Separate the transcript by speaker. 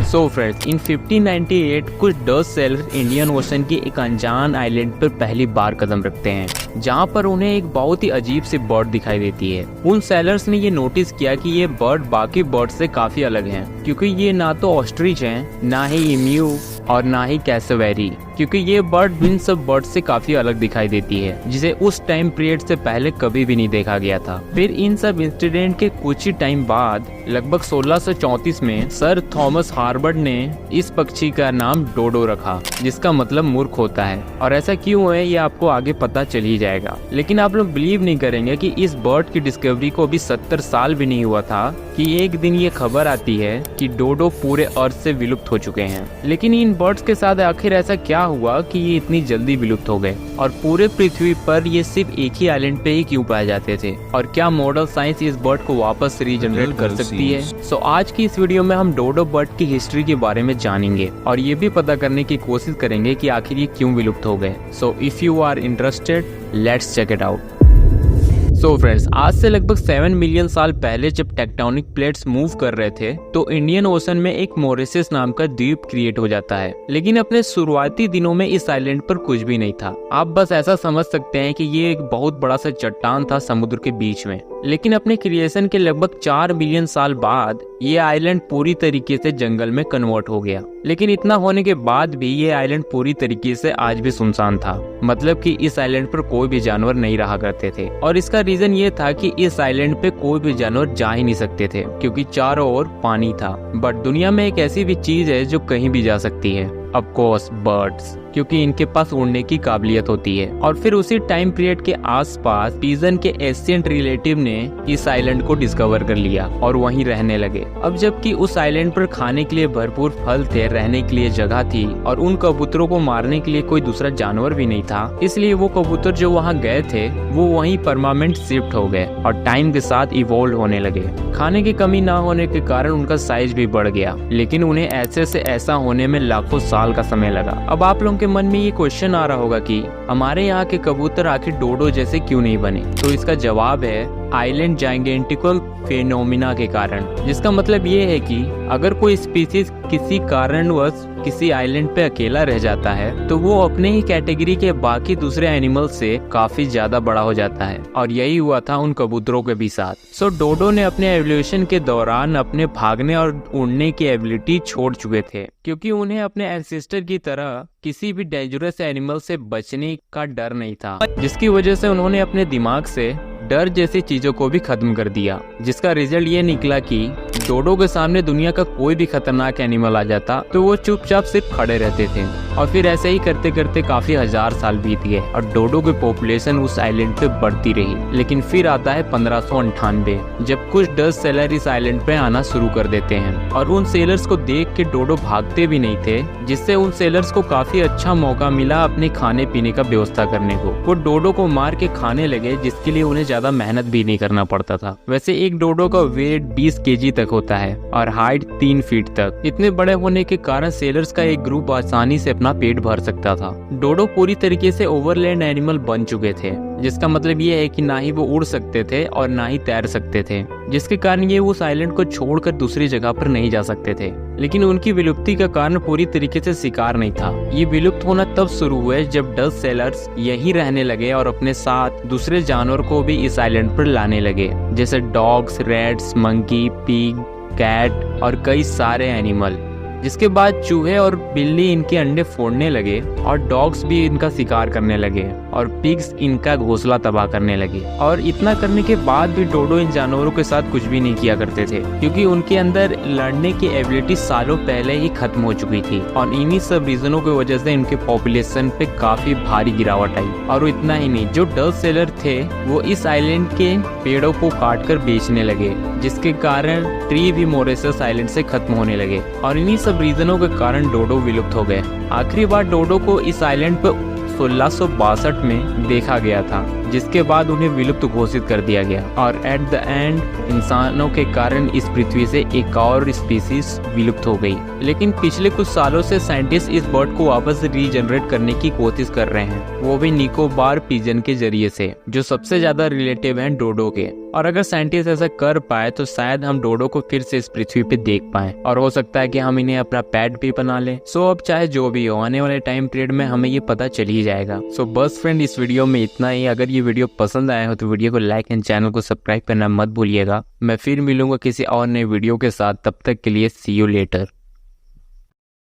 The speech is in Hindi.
Speaker 1: सो फ्रेंड्स, इन 1598 कुछ डच सेलर्स इंडियन ओशन की एक अनजान आइलैंड पर पहली बार कदम रखते हैं, जहां पर उन्हें एक बहुत ही अजीब सी बर्ड दिखाई देती है। उन सेलर्स ने ये नोटिस किया कि ये बर्ड बाकी बर्ड से काफी अलग है, क्योंकि ये ना तो ऑस्ट्रिच है, ना ही इम्यू और ना ही कैसवेरी, क्योंकि ये बर्ड इन सब बर्ड से काफी अलग दिखाई देती है, जिसे उस टाइम पीरियड से पहले कभी भी नहीं देखा गया था। फिर इन सब इंसिडेंट के कुछ ही टाइम बाद लगभग 1634 में सर थॉमस हार्वर्ड ने इस पक्षी का नाम डोडो रखा, जिसका मतलब मूर्ख होता है। और ऐसा क्यों है ये आपको आगे पता चल ही जाएगा। लेकिन आप लोग बिलीव नहीं करेंगे कि इस बर्ड की डिस्कवरी को अभी 70 साल भी नहीं हुआ था कि एक दिन ये खबर आती है कि डोडो पूरे अर्थ से विलुप्त हो चुके हैं। लेकिन इन बर्ड्स के साथ आखिर ऐसा क्या हुआ कि ये इतनी जल्दी विलुप्त हो गए, और पूरे पृथ्वी पर ये सिर्फ एक ही आइलैंड पे ही क्यों पाए जाते थे, और क्या मॉडर्न साइंस इस बर्ड को वापस रीजनरेट कर सकती है। सो आज की इस वीडियो में हम डोडो बर्ड की हिस्ट्री के बारे में जानेंगे और ये भी पता करने की कोशिश करेंगे कि आखिर ये क्यों विलुप्त हो गए। So if you are interested, let's check it out. So friends, आज से लगभग 7 मिलियन साल पहले जब टेक्टोनिक प्लेट्स मूव कर रहे थे तो इंडियन ओशन में एक मॉरिशस नाम का द्वीप क्रिएट हो जाता है। लेकिन अपने शुरुआती दिनों में इस आइलैंड पर कुछ भी नहीं था। आप बस ऐसा समझ सकते हैं कि ये एक बहुत बड़ा सा चट्टान था समुद्र के बीच में। लेकिन अपने क्रिएशन के लगभग 4 मिलियन साल बाद ये आइलैंड पूरी तरीके से जंगल में कन्वर्ट हो गया। लेकिन इतना होने के बाद भी ये आइलैंड पूरी तरीके से आज भी सुनसान था, मतलब कि इस आइलैंड पर कोई भी जानवर नहीं रहा करते थे। और इसका रीजन ये था कि इस आइलैंड पे कोई भी जानवर जा ही नहीं सकते थे, क्योंकि चारों ओर पानी था। बट दुनिया में एक ऐसी भी चीज है जो कहीं भी जा सकती है, ऑफ कोर्स बर्ड्स, क्योंकि इनके पास उड़ने की काबिलियत होती है। और फिर उसी टाइम पीरियड के आसपास पिजन के एशियंट रिलेटिव ने इस आइलैंड को डिस्कवर कर लिया और वहीं रहने लगे। अब जबकि उस आइलैंड पर खाने के लिए भरपूर फल थे, रहने के लिए जगह थी और उन कबूतरों को मारने के लिए कोई दूसरा जानवर भी नहीं था, इसलिए वो कबूतर जो वहाँ गए थे वो वहीं परमानेंट शिफ्ट हो गए और टाइम के साथ इवॉल्व होने लगे। खाने की कमी ना होने के कारण उनका साइज भी बढ़ गया, लेकिन उन्हें ऐसे से ऐसा होने में लाखों साल का समय लगा। अब आप लोगों के मन में ये क्वेश्चन आ रहा होगा कि हमारे यहाँ के कबूतर आखिर डोडो जैसे क्यों नहीं बने, तो इसका जवाब है आइलैंड जाइगेंटिकल फेनोमिना के कारण। जिसका मतलब ये है कि अगर कोई स्पीसीज किसी कारणवश किसी आइलैंड पे अकेला रह जाता है तो वो अपने ही कैटेगरी के बाकी दूसरे एनिमल से काफी ज्यादा बड़ा हो जाता है, और यही हुआ था उन कबूतरों के भी साथ। सो डोडो ने अपने एवोल्यूशन के दौरान अपने भागने और उड़ने की एबिलिटी छोड़ चुके थे, क्योंकि उन्हें अपने एंसेस्टर की तरह किसी भी डेंजरस एनिमल से बचने का डर नहीं था, जिसकी वजह से उन्होंने अपने दिमाग से डर जैसी चीजों को भी खत्म कर दिया। जिसका रिजल्ट ये निकला कि डोडो के सामने दुनिया का कोई भी खतरनाक एनिमल आ जाता तो वो चुपचाप सिर्फ खड़े रहते थे। और फिर ऐसे ही करते करते काफी हजार साल बीत गए और डोडो की पॉपुलेशन उस आइलैंड पे बढ़ती रही। लेकिन फिर आता है 1598, जब कुछ डच सेलर इस आइलैंड पे आना शुरू कर देते हैं, और उन सेलर्स को देख के डोडो भागते भी नहीं थे, जिससे उन सेलर्स को काफी अच्छा मौका मिला अपने खाने पीने का व्यवस्था करने को। वो डोडो को मार के खाने लगे, जिसके लिए उन्हें ज्यादा मेहनत भी नहीं करना पड़ता था। वैसे एक डोडो का वेट 20 केजी तक होता है और हाइट 3 फीट तक। इतने बड़े होने के कारण सेलर्स का एक ग्रुप आसानी से अपना पेट भर सकता था। डोडो पूरी तरीके से ओवरलैंड एनिमल बन चुके थे, जिसका मतलब ये है कि ना ही वो उड़ सकते थे और ना ही तैर सकते थे, जिसके कारण ये उस आइलैंड को छोड़कर दूसरी जगह पर नहीं जा सकते थे। लेकिन उनकी विलुप्ति का कारण पूरी तरीके से शिकार नहीं था। ये विलुप्त होना तब शुरू हुए जब डच सेलर्स यहीं रहने लगे और अपने साथ दूसरे जानवर को भी इस आइलैंड पर लाने लगे, जैसे dogs, rats, monkey, pig, cat और कई सारे एनिमल। जिसके बाद चूहे और बिल्ली इनके अंडे फोड़ने लगे और डॉग्स भी इनका शिकार करने लगे और पिग्स इनका घोंसला तबाह करने लगे। और इतना करने के बाद भी डोडो इन जानवरों के साथ कुछ भी नहीं किया करते थे, क्योंकि उनके अंदर लड़ने की एबिलिटी सालों पहले ही खत्म हो चुकी थी। और इन्हीं सब रीजनों की वजह से इनके पॉपुलेशन पे काफी भारी गिरावट आई। और इतना ही नहीं, जो डच सेलर थे वो इस आइलैंड के पेड़ों को काट कर बेचने लगे, जिसके कारण ट्री भी मॉरिशस आइलैंड से खत्म होने लगे। और इन्हीं सब रीजनों के कारण डोडो विलुप्त हो गए। आखिरी बार डोडो को इस आइलैंड पर 1662 में देखा गया था, जिसके बाद उन्हें विलुप्त घोषित कर दिया गया। और एट द एंड इंसानों के कारण इस पृथ्वी से एक और स्पीसीज विलुप्त हो गई। लेकिन पिछले कुछ सालों से साइंटिस्ट इस बर्ड को वापस रीजनरेट करने की कोशिश कर रहे हैं, वो भी निकोबार पिजन के जरिए से, जो सबसे ज्यादा रिलेटिव हैं डोडो के। और अगर साइंटिस्ट ऐसा कर पाए तो शायद हम डोडो को फिर से इस पृथ्वी पे देख पाए और हो सकता है कि हम इन्हें अपना पेट भी बना ले। सो अब चाहे जो भी हो, आने वाले टाइम पीरियड में हमें ये पता चल ही जाएगा। सो बस फ्रेंड, इस वीडियो में इतना ही। अगर ये वीडियो पसंद आया हो तो वीडियो को लाइक एंड चैनल को सब्सक्राइब करना मत भूलिएगा। मैं फिर मिलूंगा किसी और नए वीडियो के साथ, तब तक के लिए सी यू लेटर।